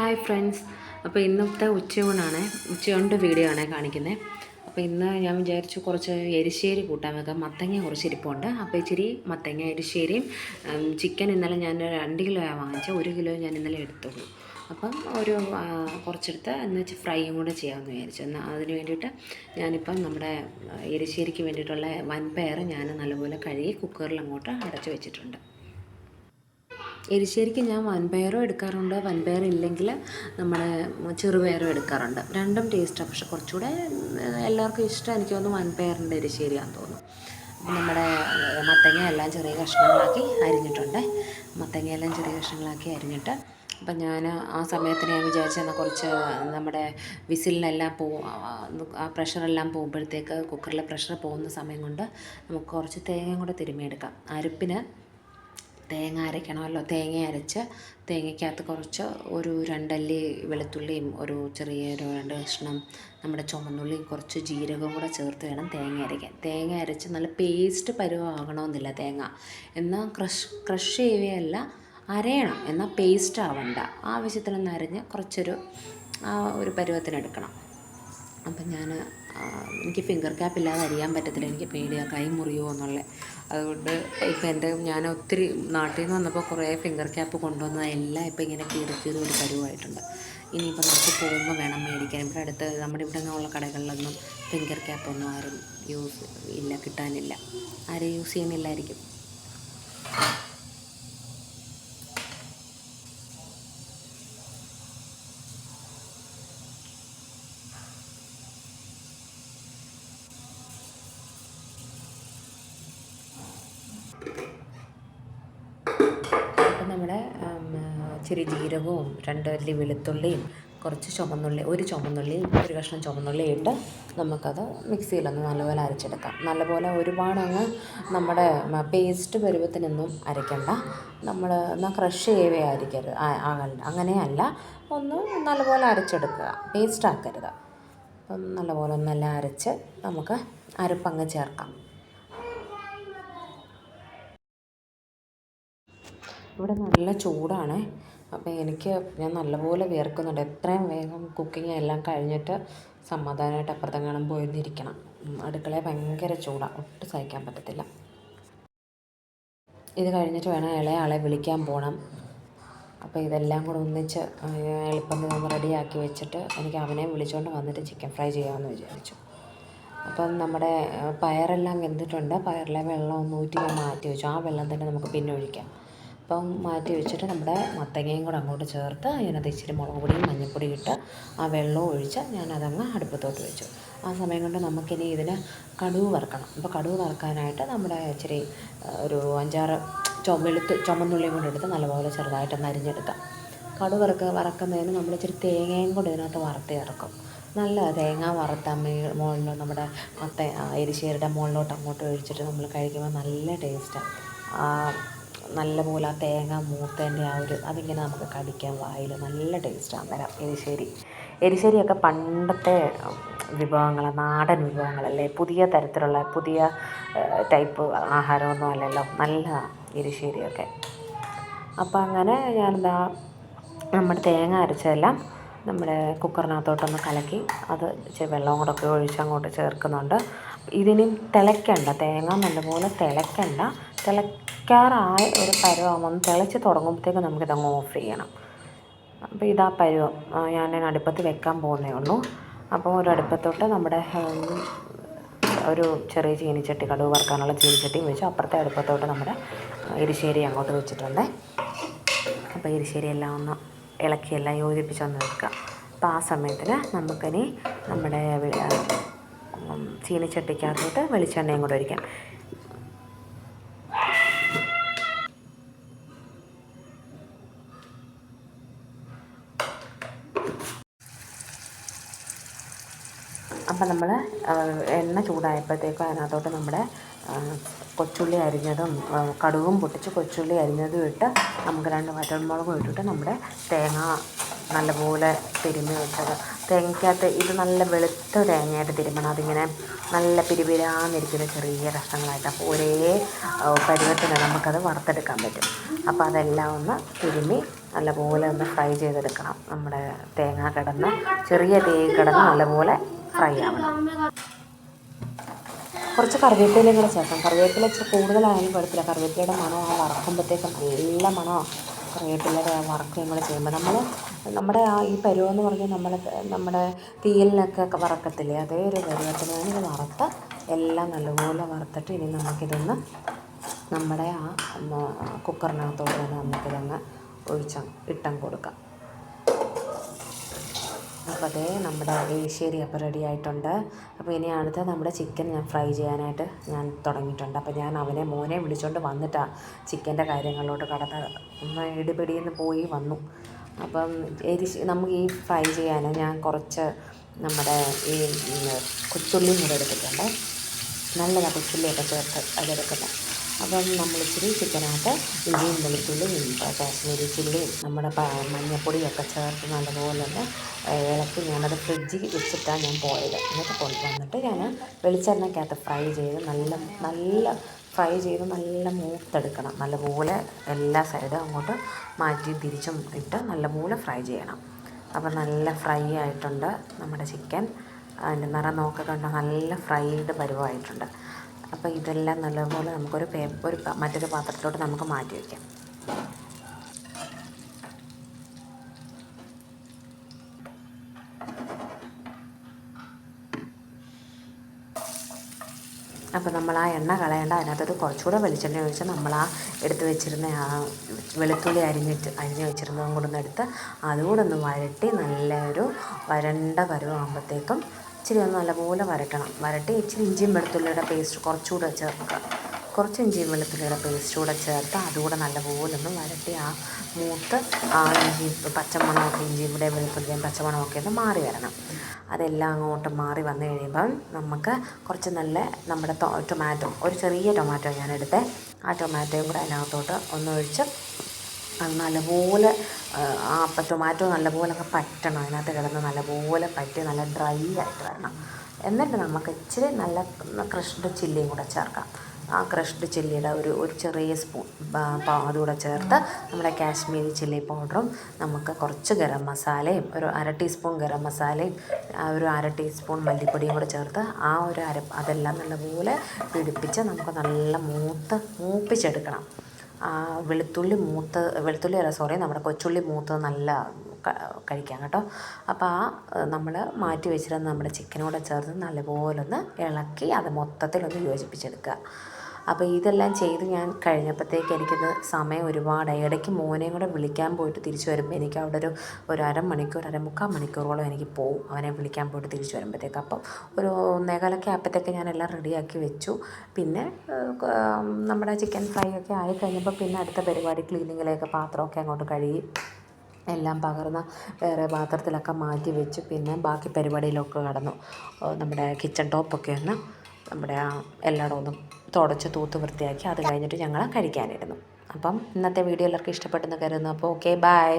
Hi friends. അപ്പോൾ ഇന്നത്തെ ഉച്ചയൂണിൻ്റെ video ആണ് കാണിക്കുന്നത്. അപ്പോൾ ഇന്ന് ഞാൻ വിചാരിച്ചു കുറച്ച് എരിശ്ശേരി കൂട്ടാൻ വെക്കാം. മത്തങ്ങ കുറച്ച് ഇരിപ്പുണ്ട്. അപ്പോൾ ഇച്ചിരി മത്തങ്ങ എരിശ്ശേരിയും ചിക്കൻ ഇന്നലെ ഞാൻ 2 കിലോ വാങ്ങിച്ചു. 1 കിലോ ഞാൻ ഇന്നലെ എടുത്തുള്ളൂ. അപ്പം ഒരു കുറച്ചെടുത്ത് എന്ന് ഫ്രൈയും കൂടെ ചെയ്യാമെന്ന് വിചാരിച്ചു. എന്നാൽ അതിന് വേണ്ടിയിട്ട് ഞാനിപ്പം നമ്മുടെ എരിശ്ശേരിക്ക് വേണ്ടിയിട്ടുള്ള വൻപയർ ഞാൻ നല്ലപോലെ കഴുകി കുക്കറിൽ അങ്ങോട്ട് അടച്ചു വെച്ചിട്ടുണ്ട്. എരിശ്ശേരിക്ക് ഞാൻ വൻപയറും എടുക്കാറുണ്ട്, വൻപയർ ഇല്ലെങ്കിൽ നമ്മുടെ ചെറുപയറും എടുക്കാറുണ്ട്. രണ്ടും ടേസ്റ്റാണ്. പക്ഷെ കുറച്ചുകൂടെ എല്ലാവർക്കും ഇഷ്ടം എനിക്ക് തോന്നുന്നു വൻപയറിൻ്റെ എരിശ്ശേരിയാണെന്ന് തോന്നുന്നു. അപ്പം നമ്മുടെ മത്തങ്ങയെല്ലാം ചെറിയ കഷ്ണങ്ങളാക്കി അരിഞ്ഞിട്ടുണ്ട്. മത്തങ്ങയെല്ലാം ചെറിയ കഷ്ണങ്ങളാക്കി അരിഞ്ഞിട്ട് അപ്പം ഞാൻ ആ സമയത്തിന് ഞാൻ വിചാരിച്ചെന്നാൽ കുറച്ച് നമ്മുടെ വിസിലിനെല്ലാം ആ പ്രഷറെല്ലാം പോകുമ്പോഴത്തേക്ക് കുക്കറിലെ പ്രഷർ പോകുന്ന സമയം കൊണ്ട് നമുക്ക് കുറച്ച് തേങ്ങയും കൂടെ തിരുമ്മിയെടുക്കാം. അരപ്പിന് തേങ്ങ അരയ്ക്കണമല്ലോ. തേങ്ങ അരച്ച് തേങ്ങയ്ക്കകത്ത് കുറച്ച് ഒരു 2 അല്ലി വെളുത്തുള്ളിയും ഒരു 2 കഷ്ണം നമ്മുടെ ചുമന്നുള്ളിയും കുറച്ച് ജീരകവും കൂടെ ചേർത്ത് വേണം തേങ്ങ അരയ്ക്കാൻ. തേങ്ങ അരച്ച് നല്ല പേസ്റ്റ് പരുവമാകണമെന്നില്ല തേങ്ങ. എന്നാൽ ക്രഷ് ചെയ്യുകയല്ല, അരയണം. എന്നാൽ പേസ്റ്റ് ആവണ്ട. ആവശ്യത്തിനൊന്ന് അരഞ്ഞ് കുറച്ചൊരു ഒരു പരുവത്തിനെടുക്കണം. അപ്പം എനിക്ക് ഫിംഗർ ക്യാപ്പ് ഇല്ലാതെ അരിയാൻ പറ്റത്തില്ല. എനിക്ക് പേടിയാണ് കൈ മുറിയുമോ എന്നുള്ളത്. അതുകൊണ്ട് ഇപ്പം ഞാൻ ഒത്തിരി നാട്ടിൽ നിന്ന് വന്നപ്പോൾ കുറേ ഫിംഗർ ക്യാപ്പ് കൊണ്ടുവന്നതെല്ലാം ഇപ്പം ഇങ്ങനെ കീറി ഒരു പരുവായിട്ടുണ്ട്. ഇനിയിപ്പോൾ നമുക്ക് പോകുമ്പോൾ വേണം മേടിക്കാൻ. ഇവിടെ അടുത്ത് നമ്മുടെ ഇവിടെ നിന്നുള്ള കടകളിലൊന്നും ഫിംഗർ ക്യാപ്പൊന്നും ആരും കിട്ടാനില്ല. ആരും യൂസ് ചെയ്യുന്നില്ലായിരിക്കും. അപ്പം നമ്മുടെ ഇച്ചിരി ജീരകവും 2 അല്ലി വെളുത്തുള്ളിയും കുറച്ച് ഒരു ചുമന്നുള്ളി 1 കഷ്ണം ചുമന്നുള്ളി ഇട്ട് നമുക്കത് മിക്സിയിലൊന്ന് നല്ലപോലെ അരച്ചെടുക്കാം. നല്ലപോലെ ഒരുപാടങ്ങ് നമ്മുടെ പേസ്റ്റ് പരുവത്തിനൊന്നും അരയ്ക്കണ്ട. എന്നാൽ ക്രഷ് ചെയ്യുകയായിരിക്കരുത്, അങ്ങനെയല്ല. ഒന്ന് നല്ലപോലെ അരച്ചെടുക്കുക, പേസ്റ്റ് ആക്കരുത്. അപ്പം നല്ലപോലെ ഒന്നെല്ലാം അരച്ച് നമുക്ക് അരപ്പങ്ങ് ചേർക്കാം. ഇവിടെ നല്ല ചൂടാണ്. അപ്പോൾ ഞാൻ നല്ലപോലെ വിയർക്കുന്നുണ്ട്. എത്രയും വേഗം കുക്കിംഗ് എല്ലാം കഴിഞ്ഞിട്ട് സമാധാനമായിട്ട് അപ്പുറത്തെങ്ങാനും പോയിരുന്നിരിക്കണം. അടുക്കളയിൽ ഭയങ്കര ചൂടാണ്, ഒട്ടും സഹിക്കാൻ പറ്റത്തില്ല. ഇത് കഴിഞ്ഞിട്ട് വേണം ഇളയാളെ വിളിക്കാൻ പോകണം. അപ്പോൾ ഇതെല്ലാം കൂടെ ഒന്നിച്ച് എളുപ്പം റെഡിയാക്കി വെച്ചിട്ട് എനിക്ക് അവനെ വിളിച്ചുകൊണ്ട് വന്നിട്ട് ചിക്കൻ ഫ്രൈ ചെയ്യാമെന്ന് വിചാരിച്ചു. അപ്പം നമ്മുടെ പയറെല്ലാം വെന്തിട്ടുണ്ട്. പയറിലെ വെള്ളം ഒന്ന് ഊറ്റി ഞാൻ മാറ്റി വെച്ചു. ആ വെള്ളം തന്നെ നമുക്ക് പിന്നെ ഒഴിക്കാം. അപ്പം മാറ്റി വെച്ചിട്ട് നമ്മുടെ മത്തങ്ങയും കൂടെ അങ്ങോട്ട് ചേർത്ത് അതിനകത്ത് ഇച്ചിരി മുളക് പൊടിയും മഞ്ഞൾപ്പൊടിയും ഇട്ട് ആ വെള്ളവും ഒഴിച്ച് ഞാനതങ്ങ് അടുപ്പത്തോട്ട് വെച്ചു. ആ സമയം കൊണ്ട് നമുക്കിനി ഇതിന് കടുക് വറുക്കണം. അപ്പോൾ കടുക് വറുക്കാനായിട്ട് നമ്മുടെ ഇച്ചിരി ഒരു 5-6 ചുമന്നുള്ളിയും കൂടെ എടുത്ത് നല്ലപോലെ ചെറുതായിട്ടൊന്ന് അരിഞ്ഞെടുക്കാം. കടുക് വറക്കുന്നതിന് നമ്മൾ ഇച്ചിരി തേങ്ങയും കൂടെ ഇതിനകത്ത് വറുത്ത് ചേർക്കും. നല്ല തേങ്ങ വറുത്ത മുകളിൽ നമ്മുടെ എരിശ്ശേരിയുടെ മുകളിലോട്ട് അങ്ങോട്ട് ഒഴിച്ചിട്ട് നമ്മൾ കഴിക്കുമ്പോൾ നല്ല ടേസ്റ്റാണ്. നല്ലപോലെ ആ തേങ്ങ മൂത്തതിൻ്റെ അതിങ്ങനെ നമുക്ക് കടിക്കാൻ വായിൽ നല്ല ടേസ്റ്റാണ്. അന്നേരം എരിശ്ശേരിയൊക്കെ പണ്ടത്തെ വിഭവങ്ങളാണ്, നാടൻ വിഭവങ്ങളല്ലേ. പുതിയ തരത്തിലുള്ള പുതിയ ടൈപ്പ് ആഹാരമൊന്നും അല്ലല്ലോ. നല്ല എരിശ്ശേരിയൊക്കെ. അപ്പം അങ്ങനെ നമ്മുടെ തേങ്ങ അരച്ചതെല്ലാം നമ്മുടെ കുക്കറിനകത്തോട്ടൊന്ന് കലക്കി അത് ഇച്ചിരി വെള്ളം കൂടെ ഒക്കെ ഒഴിച്ച് അങ്ങോട്ട് ചേർക്കുന്നുണ്ട്. ഇതിനി തിളയ്ക്കണ്ട, തേങ്ങ നല്ലപോലെ തിളയ്ക്കാറായ ഒരു പരുവം തിളച്ച് തുടങ്ങുമ്പോഴത്തേക്ക് നമുക്കിതങ്ങ് ഓഫ് ചെയ്യണം. അപ്പോൾ ഇതാ പരുവം. ഞാൻ അടുപ്പത്ത് വെക്കാൻ പോകുന്നേ ഉള്ളൂ. അപ്പോൾ ഒരു അടുപ്പത്തോട്ട് നമ്മുടെ ഒരു ചെറിയ ചീനിച്ചട്ടി, കടുക് വറുക്കാനുള്ള ചീനിച്ചട്ടിയും വെച്ച് അപ്പുറത്തെ അടുപ്പത്തോട്ട് നമ്മുടെ എരിശ്ശേരി അങ്ങോട്ട് വെച്ചിട്ടുണ്ട്. അപ്പോൾ എരിശ്ശേരി എല്ലാം ഒന്ന് ഇളക്കിയെല്ലാം യോജിപ്പിച്ചൊന്ന് വെക്കുക. അപ്പോൾ ആ സമയത്തിന് നമുക്കിനി നമ്മുടെ ചീനിച്ചട്ടിക്കകത്തോട്ട് വെളിച്ചെണ്ണയും കൂടെ ഒഴിക്കാം. അപ്പം നമ്മൾ എണ്ണ ചൂടായപ്പോഴത്തേക്കും അതിനകത്തോട്ട് നമ്മുടെ കൊച്ചുള്ളി അരിഞ്ഞതും കടുകും പൊട്ടിച്ച് കൊച്ചുള്ളി അരിഞ്ഞതും ഇട്ട് നമുക്ക് 2 വറ്റൽമുളകും ഇട്ടിട്ട് നമ്മുടെ തേങ്ങ നല്ലപോലെ തിരുമ്മി വെച്ചത് തേങ്ങയ്ക്കകത്ത് ഇത് നല്ല വെളുത്ത തേങ്ങയായിട്ട് തിരുമ്മണം. അതിങ്ങനെ നല്ല പിരിപിരാന്നിരിക്കുന്ന ചെറിയ കഷ്ണങ്ങളായിട്ട്. അപ്പോൾ ഒരേ പരുവത്തിന് നമുക്കത് വറുത്തെടുക്കാൻ പറ്റും. അപ്പോൾ അതെല്ലാം ഒന്ന് തിരുമ്മി നല്ലപോലെ ഒന്ന് ഫ്രൈ ചെയ്തെടുക്കണം. നമ്മുടെ തേങ്ങ കിടന്ന് ചെറിയ തീ കിടന്ന് നല്ലപോലെ ഫ്രൈ ആവണം. കുറച്ച് കറിവേപ്പിലയും കൂടെ ചേർക്കാം. കറിവേപ്പില ഇച്ചിരി കൂടുതലായാലും കുഴപ്പമില്ല. കറിവേപ്പിലയുടെ മണം ആ വറക്കുമ്പോഴത്തേക്കും നല്ല മണമാണ്. കറിവേപ്പിലയുടെ വറക്കുകയും കൂടെ ചെയ്യുമ്പോൾ നമ്മുടെ ഈ പരുവമെന്ന് പറഞ്ഞാൽ നമ്മുടെ തീയലിനൊക്കെ വറക്കത്തില്ലേ, അതേ ഒരു പരുവത്തിന് ഇത് വറുത്ത് എല്ലാം നല്ലപോലെ വറുത്തിട്ട് ഇനി നമുക്കിതൊന്ന് നമ്മുടെ ആ കുക്കറിനകത്തോട്ട് തന്നെ നമുക്കിതങ്ങ് ഇട്ടം കൊടുക്കാം. അപ്പോൾ അതേ നമ്മുടെ എരിശ്ശേരി അപ്പോൾ റെഡി ആയിട്ടുണ്ട്. അപ്പോൾ ഇനി അടുത്ത നമ്മുടെ ചിക്കൻ ഞാൻ ഫ്രൈ ചെയ്യാനായിട്ട് ഞാൻ തുടങ്ങിയിട്ടുണ്ട്. അപ്പോൾ ഞാൻ മോനെ വിളിച്ചുകൊണ്ട് വന്നിട്ടാണ് ചിക്കൻ്റെ കാര്യങ്ങളിലോട്ട് കടന്ന് ഇടിപിടിയെന്ന് പോയി വന്നു. അപ്പം നമുക്ക് ഈ ഫ്രൈ ചെയ്യാൻ ഞാൻ കുറച്ച് നമ്മുടെ ഈ കൊച്ചുള്ളിയും കൂടെ എടുത്തിട്ടുണ്ട്. നല്ലതാണ് കൊച്ചുള്ളിയൊക്കെ ചേർത്ത് അതെടുക്കുന്നത്. അപ്പം നമ്മൾ ഇച്ചിരി ചിക്കനകത്ത് ഇഞ്ചിയും വെളുത്തുള്ളിയും കാശ്മീരി ചില്ലിയും നമ്മുടെ മഞ്ഞൾപ്പൊടിയൊക്കെ ചേർത്ത് നല്ലപോലെ തന്നെ ഇളക്കി ഞാനത് ഫ്രിഡ്ജിൽ വെച്ചിട്ടാണ് ഞാൻ പോയത്. എന്നിട്ട് കൊണ്ടുവന്നിട്ട് ഞാൻ വെളിച്ചെണ്ണയ്ക്കകത്ത് ഫ്രൈ ചെയ്ത് നല്ല ഫ്രൈ ചെയ്ത് നല്ല മൂത്തെടുക്കണം. നല്ലപോലെ എല്ലാ സൈഡും അങ്ങോട്ട് മാറ്റി തിരിച്ചും ഇട്ട് നല്ലപോലെ ഫ്രൈ ചെയ്യണം. അപ്പം നല്ല ഫ്രൈ ആയിട്ടുണ്ട് നമ്മുടെ ചിക്കൻ. അതിൻ്റെ നിറം കണ്ട നല്ല ഫ്രൈഡ് പരുവമായിട്ടുണ്ട്. അപ്പോൾ ഇതെല്ലാം നല്ലപോലെ നമുക്കൊരു മറ്റൊരു പാത്രത്തിലോട്ട് നമുക്ക് മാറ്റി വയ്ക്കാം. അപ്പോൾ നമ്മൾ ആ എണ്ണ കളയേണ്ട, അതിനകത്തൊരു കുറച്ചുകൂടെ വെളിച്ചെണ്ണ ഒഴിച്ച് നമ്മൾ ആ എടുത്ത് വെച്ചിരുന്ന ആ വെളുത്തുള്ളി അരിഞ്ഞ് വെച്ചിരുന്നതും കൂടെ ഒന്ന് എടുത്ത് അതുകൂടെ ഒന്ന് വഴട്ടി നല്ലൊരു വരണ്ട പരുവമാകുമ്പോഴത്തേക്കും ഇച്ചിരി ഒന്ന് നല്ലപോലെ വരട്ടി ഇച്ചിരി ഇഞ്ചിയും വെളുത്തുള്ളിയുടെ പേസ്റ്റ് കുറച്ചുകൂടെ ചേർക്കുക. കുറച്ച് ഇഞ്ചിയും വെളുത്തുള്ളിയുടെ പേസ്റ്റ് കൂടെ ചേർത്ത് അതുകൂടെ നല്ലപോലെ ഒന്ന് വരട്ടി ആ മൂത്ത് ആ ഇഞ്ചി പച്ചമണമൊക്കെ ഇഞ്ചിയുടെ വെളുത്തുള്ളിയും പച്ചമണമൊക്കെ ഒന്ന് മാറി വരണം. അതെല്ലാം അങ്ങോട്ട് മാറി വന്നു കഴിയുമ്പം നമുക്ക് കുറച്ച് നമ്മുടെ ടൊമാറ്റോ, ഒരു ചെറിയ ടൊമാറ്റോ ഞാനെടുത്തേ, ആ ടൊമാറ്റോയും കൂടെ അതിനകത്തോട്ട് ഒന്നൊഴിച്ച് അത് നല്ലപോലെ ടൊമാറ്റോ നല്ലപോലെ ഒക്കെ പറ്റണം. അതിനകത്ത് കിടന്ന് നല്ലപോലെ പറ്റി നല്ല ഡ്രൈ ആയിട്ട് വരണം. എന്നിട്ട് നമുക്ക് ഇച്ചിരി നല്ല ക്രഷ്ഡ് ചില്ലിയും കൂടെ ചേർക്കാം. ആ ക്രഷ്ഡ് ചില്ലിയുടെ ഒരു ചെറിയ സ്പൂൺ അതുകൂടെ ചേർത്ത് നമ്മുടെ കാശ്മീരി ചില്ലി പൗഡറും നമുക്ക് കുറച്ച് ഗരം മസാലയും ഒരു 1/2 ടീസ്പൂൺ ഗരം മസാലയും ഒരു 1/2 ടീസ്പൂൺ മല്ലിപ്പൊടിയും കൂടെ ചേർത്ത് ആ അതെല്ലാം നല്ലപോലെ പിടിപ്പിച്ച് നമുക്ക് നല്ല മൂപ്പിച്ചെടുക്കണം. നമ്മുടെ കൊച്ചുള്ളി മൂത്ത് നല്ല കഴിക്കാം കേട്ടോ. അപ്പോൾ നമ്മൾ മാറ്റി വെച്ചിരുന്ന നമ്മുടെ ചിക്കനോടെ ചേർത്ത് നല്ലപോലെ ഒന്ന് ഇളക്കി അത് മൊത്തത്തിലൊന്ന് യോജിപ്പിച്ചെടുക്കുക. അപ്പോൾ ഇതെല്ലാം ചെയ്ത് ഞാൻ കഴിഞ്ഞപ്പോഴത്തേക്ക് എനിക്കിത് സമയം ഒരുപാടായി. ഇടയ്ക്ക് മോനെയും കൂടെ വിളിക്കാൻ പോയിട്ട് തിരിച്ചു വരുമ്പോൾ എനിക്ക് അവിടെ ഒരു അരമണിക്കൂർ 1/4 മണിക്കൂറോളം എനിക്ക് പോകും അവനെ വിളിക്കാൻ പോയിട്ട് തിരിച്ചു വരുമ്പോഴത്തേക്ക്. അപ്പം ഒരു 1:15 ആയപ്പോഴത്തേക്ക് ഞാനെല്ലാം റെഡിയാക്കി വെച്ചു. പിന്നെ നമ്മുടെ ചിക്കൻ ഫ്രൈ ഒക്കെ ആയി കഴിഞ്ഞപ്പോൾ പിന്നെ അടുത്ത പരിപാടി ക്ലീനിങ്ങിലേക്ക് പാത്രമൊക്കെ അങ്ങോട്ട് കഴുകി എല്ലാം പകർന്ന് വേറെ പാത്രത്തിലൊക്കെ മാറ്റി വെച്ച് പിന്നെ ബാക്കി പരിപാടിയിലൊക്കെ കടന്നു. നമ്മുടെ കിച്ചൺ ടോപ്പൊക്കെ ഒന്ന് നമ്മുടെ എല്ലായിടവും ഒന്ന് തുടച്ച് തൂത്ത് വൃത്തിയാക്കി അത് കഴിഞ്ഞിട്ട് ഞങ്ങൾ കഴിക്കാനിരുന്നു. അപ്പം ഇന്നത്തെ വീഡിയോ എല്ലാവർക്കും ഇഷ്ടപ്പെട്ടെന്ന് കരുതുന്നു. അപ്പോൾ ഓക്കെ, ബൈ.